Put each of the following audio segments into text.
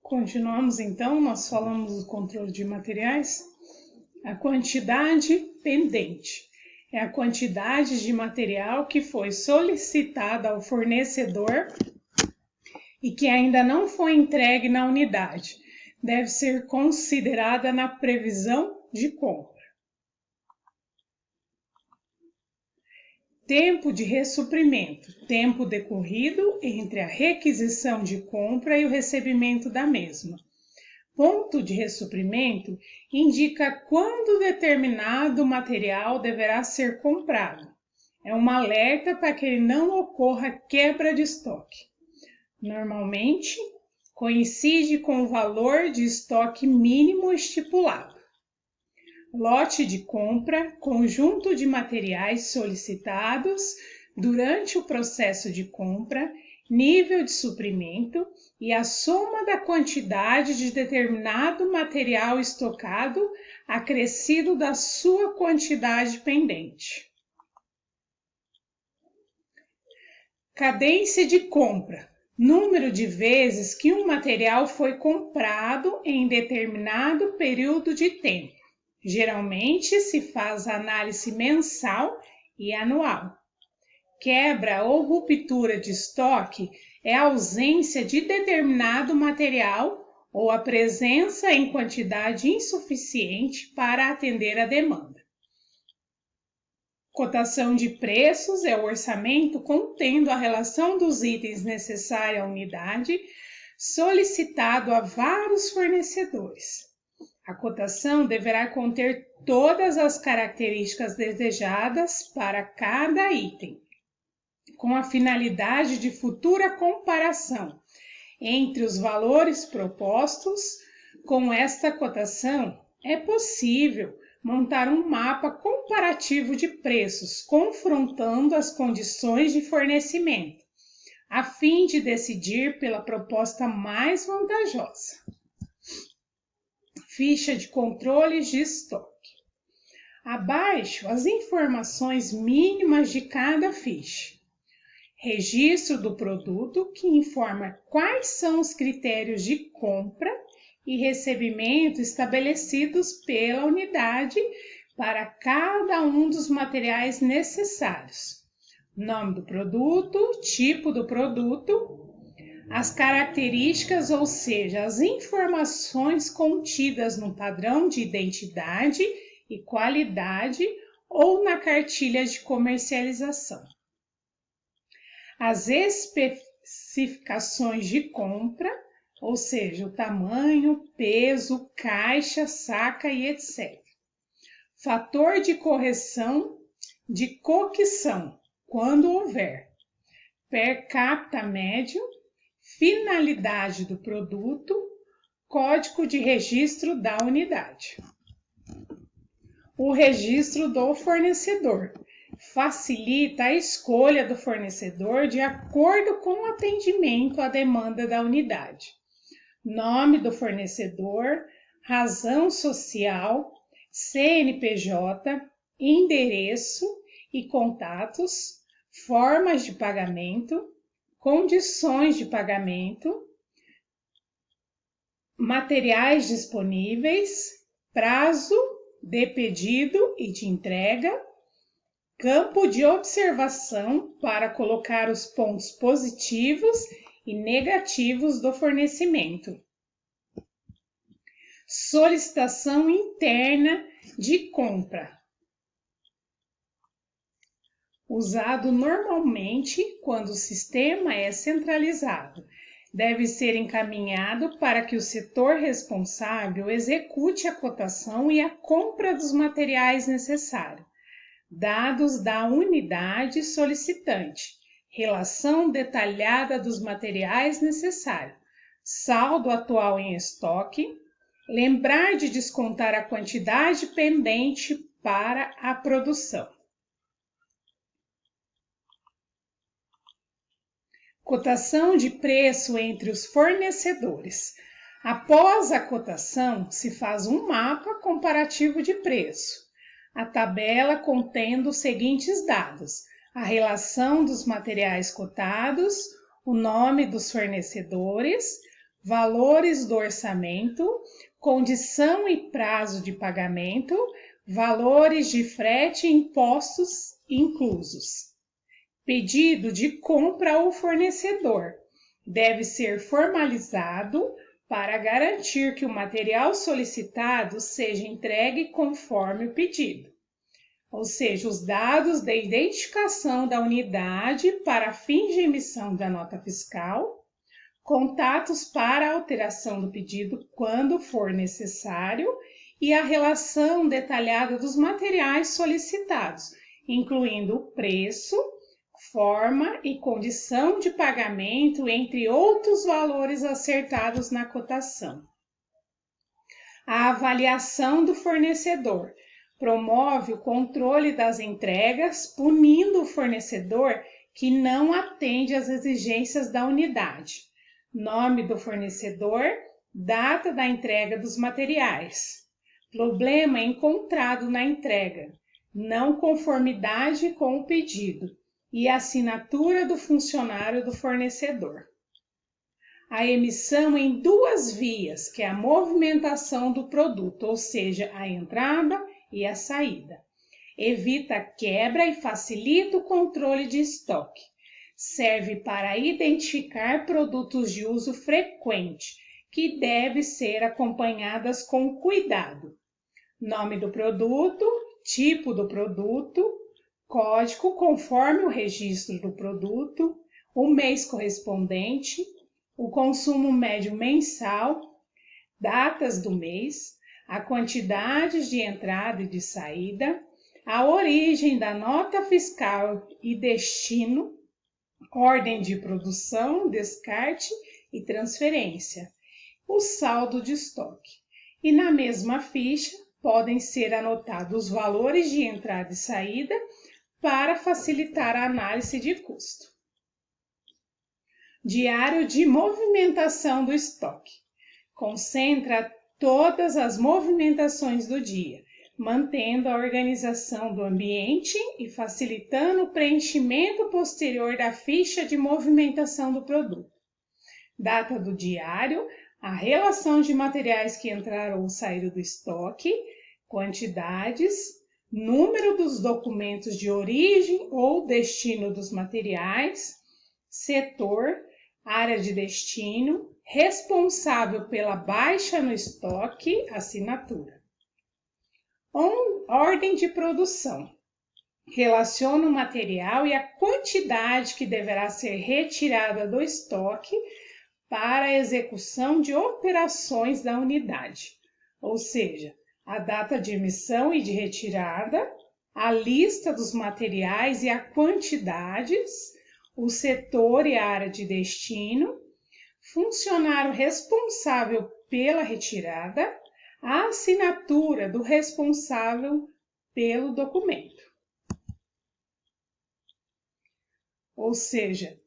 Continuamos então, nós falamos do controle de materiais. A quantidade pendente é a quantidade de material que foi solicitada ao fornecedor e que ainda não foi entregue na unidade. Deve ser considerada na previsão de compra. Tempo de ressuprimento, tempo decorrido entre a requisição de compra e o recebimento da mesma. Ponto de ressuprimento indica quando determinado material deverá ser comprado. É um alerta para que não ocorra quebra de estoque. Normalmente, coincide com o valor de estoque mínimo estipulado. Lote de compra, conjunto de materiais solicitados durante o processo de compra, nível de suprimento e a soma da quantidade de determinado material estocado acrescido da sua quantidade pendente. Cadência de compra. Número de vezes que um material foi comprado em determinado período de tempo. Geralmente se faz análise mensal e anual. Quebra ou ruptura de estoque é a ausência de determinado material ou a presença em quantidade insuficiente para atender a demanda. Cotação de preços é o orçamento contendo a relação dos itens necessários à unidade, solicitado a vários fornecedores. A cotação deverá conter todas as características desejadas para cada item, com a finalidade de futura comparação entre os valores propostos. Com esta cotação, é possível montar um mapa comparativo de preços, confrontando as condições de fornecimento, a fim de decidir pela proposta mais vantajosa. Ficha de controles de estoque. Abaixo, as informações mínimas de cada ficha. Registro do produto, que informa quais são os critérios de compra e recebimento estabelecidos pela unidade para cada um dos materiais necessários. Nome do produto, tipo do produto, as características, ou seja, as informações contidas no padrão de identidade e qualidade ou na cartilha de comercialização. As especificações de compra, ou seja, o tamanho, peso, caixa, saca e etc. Fator de correção de cocção, quando houver. Per capita médio, finalidade do produto, código de registro da unidade. O registro do fornecedor facilita a escolha do fornecedor de acordo com o atendimento à demanda da unidade. Nome do fornecedor, razão social, CNPJ, endereço e contatos, formas de pagamento, condições de pagamento, materiais disponíveis, prazo de pedido e de entrega, campo de observação para colocar os pontos positivos e negativos do fornecimento. Solicitação interna de compra. Usado normalmente quando o sistema é centralizado. Deve ser encaminhado para que o setor responsável execute a cotação e a compra dos materiais necessários. Dados da unidade solicitante, relação detalhada dos materiais necessários, saldo atual em estoque, lembrar de descontar a quantidade pendente para a produção. Cotação de preço entre os fornecedores. Após a cotação, se faz um mapa comparativo de preço. A tabela contendo os seguintes dados: a relação dos materiais cotados, o nome dos fornecedores, valores do orçamento, condição e prazo de pagamento, valores de frete e impostos inclusos. Pedido de compra ao fornecedor deve ser formalizado para garantir que o material solicitado seja entregue conforme o pedido. Ou seja, os dados de identificação da unidade para fins de emissão da nota fiscal, contatos para alteração do pedido quando for necessário e a relação detalhada dos materiais solicitados, incluindo o preço, forma e condição de pagamento, entre outros valores acertados na cotação. A avaliação do fornecedor promove o controle das entregas, punindo o fornecedor que não atende às exigências da unidade. Nome do fornecedor, data da entrega dos materiais. Problema encontrado na entrega, não conformidade com o pedido e assinatura do funcionário do fornecedor. A emissão em duas vias, que é a movimentação do produto, ou seja, a entrada e a saída. Evita a quebra e facilita o controle de estoque. Serve para identificar produtos de uso frequente, que devem ser acompanhadas com cuidado. Nome do produto, tipo do produto, código conforme o registro do produto, o mês correspondente, o consumo médio mensal, datas do mês, a quantidade de entrada e de saída, a origem da nota fiscal e destino, ordem de produção, descarte e transferência, o saldo de estoque. E na mesma ficha podem ser anotados os valores de entrada e saída para facilitar a análise de custo. Diário de movimentação do estoque. Concentra todas as movimentações do dia, mantendo a organização do ambiente e facilitando o preenchimento posterior da ficha de movimentação do produto. Data do diário, a relação de materiais que entraram ou saíram do estoque, quantidades, número dos documentos de origem ou destino dos materiais, setor, área de destino, responsável pela baixa no estoque, assinatura. Ordem de produção. Relaciona o material e a quantidade que deverá ser retirada do estoque para a execução de operações da unidade, ou seja, a data de emissão e de retirada, a lista dos materiais e as quantidades, o setor e a área de destino, funcionário responsável pela retirada, a assinatura do responsável pelo documento. Ou seja,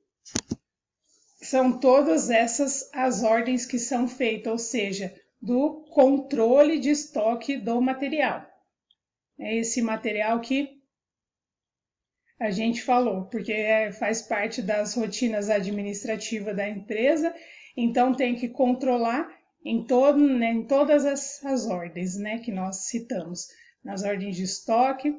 são todas essas as ordens que são feitas, ou seja, do controle de estoque do material. É esse material que a gente falou, porque faz parte das rotinas administrativas da empresa, então tem que controlar em todas as ordens, que nós citamos, nas ordens de estoque.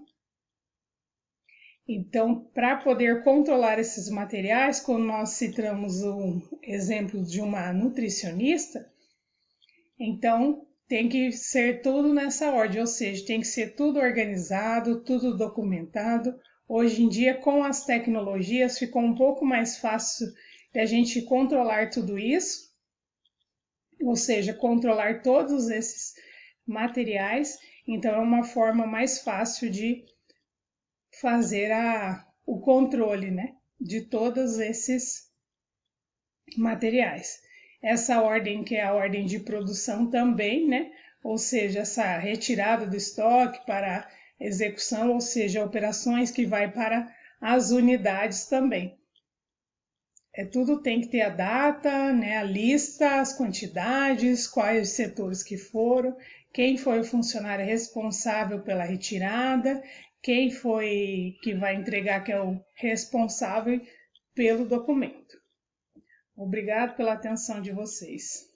Então, para poder controlar esses materiais, quando nós citamos um exemplo de uma nutricionista, então tem que ser tudo nessa ordem, ou seja, tem que ser tudo organizado, tudo documentado. Hoje em dia, com as tecnologias, ficou um pouco mais fácil de a gente controlar tudo isso, ou seja, controlar todos esses materiais. Então, é uma forma mais fácil de fazer o controle, de todos esses materiais. Essa ordem, que é a ordem de produção também, ou seja, essa retirada do estoque para execução, ou seja, operações que vai para as unidades também. Tudo tem que ter a data, a lista, as quantidades, quais os setores que foram, quem foi o funcionário responsável pela retirada, quem foi que vai entregar, que é o responsável pelo documento. Obrigado pela atenção de vocês.